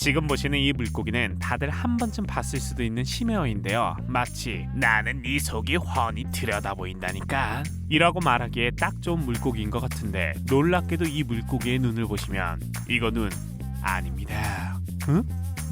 지금 보시는 이 물고기는 다들 한 번쯤 봤을 수도 있는 심해어인데요. 마치 나는 네 속이 훤히 들여다 보인다니까 이라고 말하기에 딱 좋은 물고기인 것 같은데, 놀랍게도 이 물고기의 눈을 보시면 이거 눈 아닙니다. 응?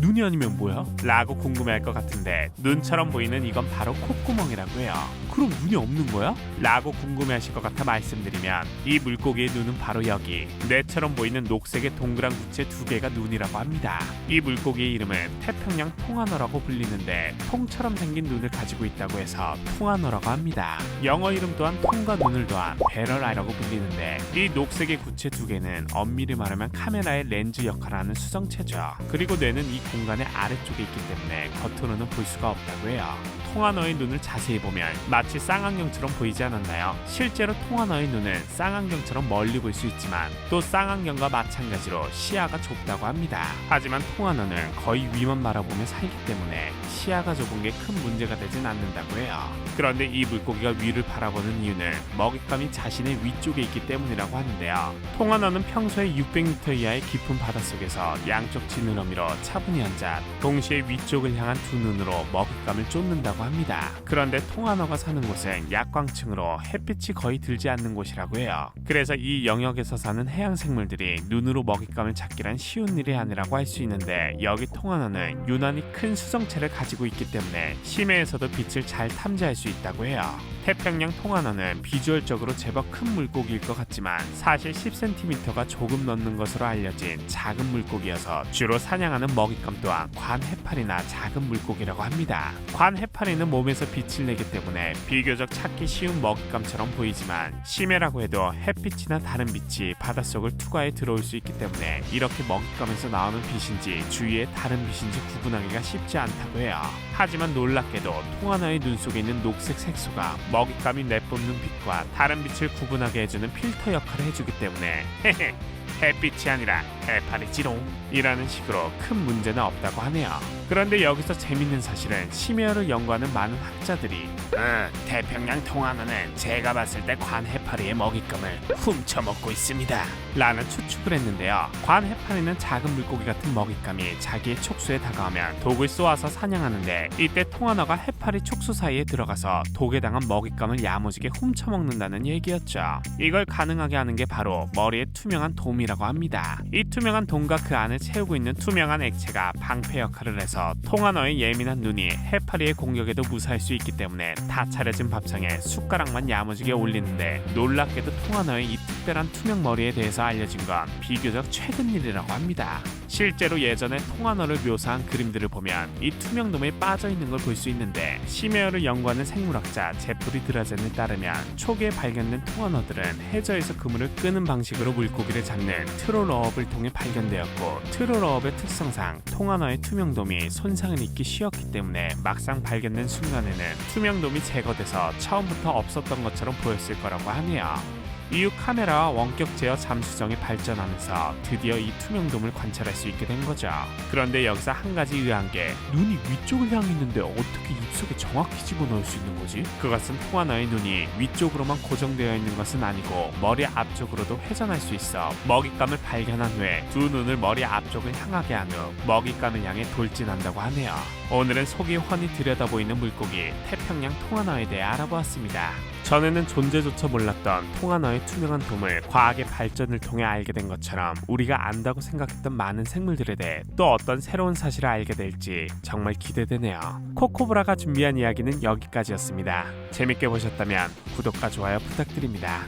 눈이 아니면 뭐야? 라고 궁금해할 것 같은데, 눈처럼 보이는 이건 바로 콧구멍이라고 해요. 그럼 눈이 없는 거야? 라고 궁금해하실 것 같아 말씀드리면, 이 물고기의 눈은 바로 여기 뇌처럼 보이는 녹색의 동그란 구체 2개가 눈이라고 합니다. 이 물고기의 이름은 태평양 통화너라고 불리는데, 통처럼 생긴 눈을 가지고 있다고 해서 통화너라고 합니다. 영어 이름 또한 통과 눈을 더한 배럴 아이라고 불리는데, 이 녹색의 구체 2개는 엄밀히 말하면 카메라의 렌즈 역할을 하는 수정체죠. 그리고 뇌는 이 공간의 아래쪽에 있기 때문에 겉으로는 볼 수가 없다고 해요. 통화너의 눈을 자세히 보면 마치 쌍안경처럼 보이지 않았나요? 실제로 통화너의 눈은 쌍안경처럼 멀리 볼 수 있지만, 또 쌍안경과 마찬가지로 시야가 좁다고 합니다. 하지만 통화너는 거의 위만 바라보며 살기 때문에 시야가 좁은 게 큰 문제가 되진 않는다고 해요. 그런데 이 물고기가 위를 바라보는 이유는 먹잇감이 자신의 위쪽에 있기 때문이라고 하는데요. 통화너는 평소에 600m 이하의 깊은 바닷속에서 양쪽 지느러미로 차분히 앉아 동시에 위쪽을 향한 두 눈으로 먹잇감을 쫓는다고 합니다. 그런데 통화너가 사는 곳은 약광층으로 햇빛이 거의 들지 않는 곳이라고 해요. 그래서 이 영역에서 사는 해양 생물들이 눈으로 먹잇감을 찾기란 쉬운 일이 아니라고 할 수 있는데, 여기 통화너는 유난히 큰 수정체를 가지고 있기 때문에 심해에서도 빛을 잘 탐지할 수 있다고 해요. 태평양 통화너는 비주얼적으로 제법 큰 물고기일 것 같지만 사실 10cm가 조금 넘는 것으로 알려진 작은 물고기여서 주로 사냥하는 먹잇감 또한 관해파리나 작은 물고기라고 합니다. 관해파리는 몸에서 빛을 내기 때문에 비교적 찾기 쉬운 먹잇감처럼 보이지만, 심해라고 해도 햇빛이나 다른 빛이 바닷속을 투과해 들어올 수 있기 때문에 이렇게 먹잇감에서 나오는 빛인지 주위의 다른 빛인지 구분하기가 쉽지 않다고 해요. 하지만 놀랍게도 통화너의 눈 속에 있는 녹색 색소가 먹잇감이 내뿜는 빛과 다른 빛을 구분하게 해주는 필터 역할을 해주기 때문에 햇빛이 아니라 해파리지롱 이라는 식으로 큰 문제는 없다고 하네요. 그런데 여기서 재밌는 사실은 심해어를 연구하는 많은 학자들이 태평양 통화너는 제가 봤을 때 관해파리의 먹잇감을 훔쳐먹고 있습니다 라는 추측을 했는데요. 관해파리는 작은 물고기 같은 먹잇감이 자기의 촉수에 다가오면 독을 쏘아서 사냥하는데, 이때 통화너가 해파리 촉수 사이에 들어가서 독에 당한 먹잇감을 야무지게 훔쳐먹는다는 얘기였죠. 이걸 가능하게 하는 게 바로 머리에 투명한 돔이라고 합니다. 이 투명한 돔과 그 안을 채우고 있는 투명한 액체가 방패 역할을 해서 통화너의 예민한 눈이 해파리의 공격에도 무사할 수 있기 때문에 다 차려진 밥상에 숟가락만 야무지게 올리는데, 놀랍게도 통화너의 이 특별한 투명 머리에 대해서 알려진 건 비교적 최근 일이라고 합니다. 실제로 예전에 통화너를 묘사한 그림들을 보면 이 투명돔에 빠져있는 걸 볼 수 있는데, 심해어를 연구하는 생물학자 제프리 드라젠에 따르면 초기에 발견된 통화너들은 해저에서 그물을 끄는 방식으로 물고기를 잡는 트롤어업을 통해 발견되었고, 트롤어업의 특성상 통화너의 투명돔이 손상을 입기 쉬웠기 때문에 막상 발견된 순간에는 투명돔이 제거돼서 처음부터 없었던 것처럼 보였을 거라고 하네요. 이후 카메라와 원격 제어 잠수정이 발전하면서 드디어 이 투명돔을 관찰할 수 있게 된 거죠. 그런데 여기서 한 가지 의아한 게, 눈이 위쪽을 향해 있는데 어떻게 입속에 정확히 집어넣을 수 있는 거지? 그것은 통화너의 눈이 위쪽으로만 고정되어 있는 것은 아니고 머리 앞쪽으로도 회전할 수 있어 먹잇감을 발견한 후에 두 눈을 머리 앞쪽을 향하게 한 후 먹잇감을 향해 돌진한다고 하네요. 오늘은 속이 훤히 들여다보이는 물고기 태평양 통화너에 대해 알아보았습니다. 전에는 존재조차 몰랐던 통화너의 투명한 돔을 과학의 발전을 통해 알게 된 것처럼, 우리가 안다고 생각했던 많은 생물들에 대해 또 어떤 새로운 사실을 알게 될지 정말 기대되네요. 코코브라가 준비한 이야기는 여기까지였습니다. 재밌게 보셨다면 구독과 좋아요 부탁드립니다.